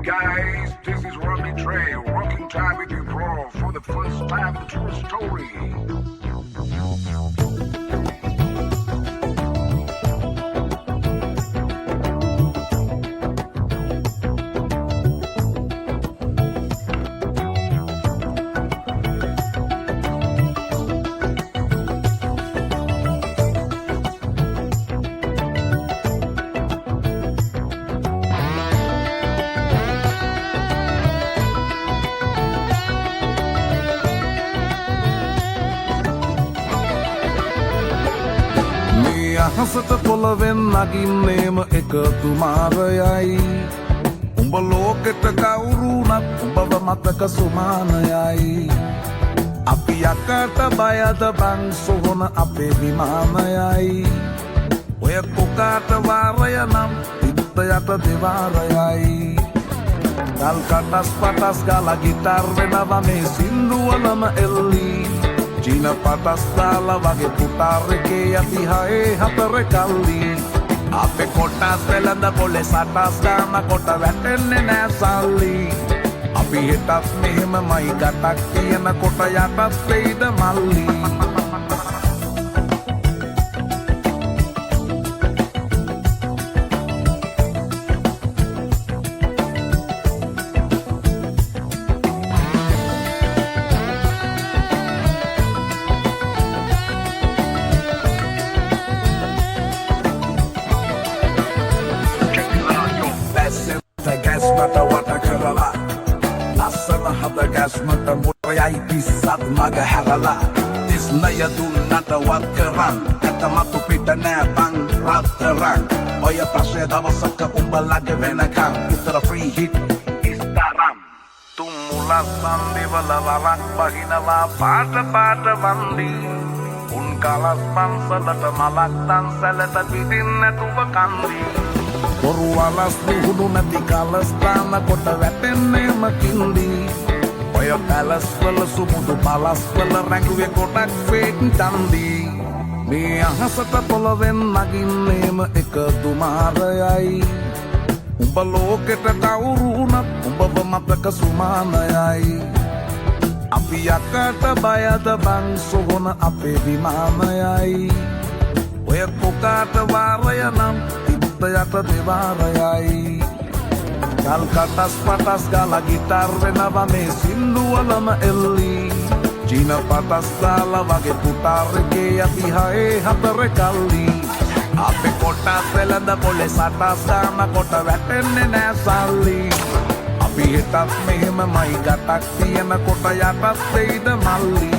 Guys, this is Robbie Trey, rocking time with you, bro, for the first time, true story. අහසට පොළවෙන් නගින්නේම එකතු මාරයයි උඹ ලෝකෙට කවුරුනත් උඹව මතක සුමානයයි අපි යකට බයද බං සොහොන අපේ විමානයයි ඔය කොකාට වාරය නම් තිත්ත යට දෙවාරයයි ගල් කටස් පටස් ගාලා ගිටාර් වෙනවා මේ සින්දුවලම එල්ලී චීන පටස් දාලා වගේ පුටාර් එකේ යති හයේ හතර කල්ලි අපේ කොටස් වෙලඳ පොලේ සටස් ගාන කොට වැටෙන්නේ නෑ සල්ලි අපි හිටත් මෙහෙමමයි ගටක් තියෙන කොට යටත් වෙයිද මල්ලි මට වට කරලා ලස්සන හද ගැස් මට මුරයයි පිස්සත් මග හැරලා තිස්නය දුන්නට වත් කරන් ඇත මතු පිට නෑ බං රත්තරන් ඔය ප්‍රශ්නය දවසක උඹලගේ වෙනකම් විතර ෆ්‍රී හිට් ඉස්තරම් තුම්මුලස් සන්දිවල වරක් බහිනවා පාට පාට වන්දි උන් කලස් පන්සලට මලක් තන්සලට පිටින් නැතුව කන්දි බොරු අලස් නුහුණු නැති කලස් තාන කොට වැටෙන්නේම කින්දි ඔය පැලස් වල සුමුදු පලස් වල රැඟුවේ ගොඩක් ෆේක් තන්දි මේ අහසට පොළවෙන් නගින්නේම එකතු මාරයයි උඹ ලෝකෙට කවුරුනත් උඹව මතක සුමානයයි අපි යකට බයද බං සොහොන අපේ විමානයයි ඔය කොකාට වාරය නම් යට දෙවාරයයි ගල් කටස් පටස් ගාලා ගිටාර් වෙනවා මේ සින්දුවලම එල්ලී චීන පටස් දාලා වගේ පුටාර් එකේ යති හයේ හතර කල්ලි අපේ කොටස් වෙලඳ පොලේ සටස් ගාන කොට වැටෙන්නේ නෑ සල්ලි අපි හිටත් මෙහෙමමයි ගටක් තියෙන කොට යටත් වෙයිද මල්ලි